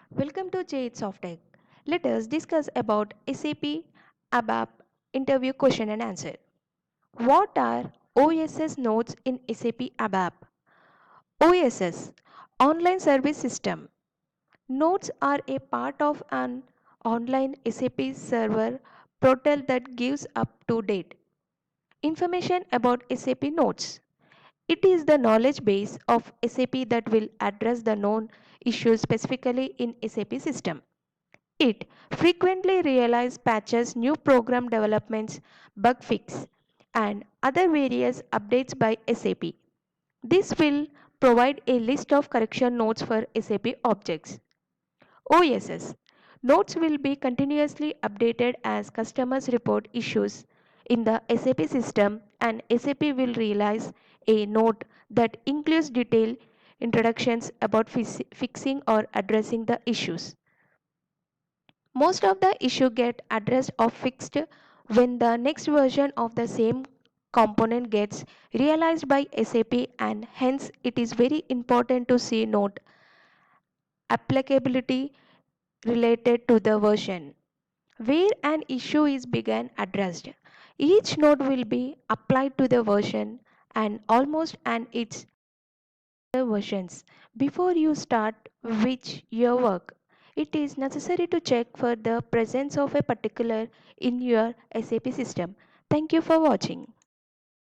Welcome to SOFTECH. Let us discuss about SAP ABAP interview question and answer. What are OSS nodes in SAP ABAP? OSS Online Service System. Nodes are a part of an online SAP server portal that gives up-to-date information about SAP nodes. It is the knowledge base of SAP that will address the known issues specifically in SAP system. It frequently realizes patches, new program developments, bug fix, and other various updates by SAP. This will provide a list of correction notes for SAP objects. OSS notes will be continuously updated as customers report issues in the SAP system, and SAP will realize a note that includes detailed introductions about fixing or addressing the issues. Most of the issue get addressed or fixed when the next version of the same component gets realized by SAP, and hence it is very important to see note applicability related to the version where an issue is being addressed. Each node will be applied to the version and almost and its versions. Before you start which your work, it is necessary to check for the presence of a particular in your SAP system. Thank you for watching.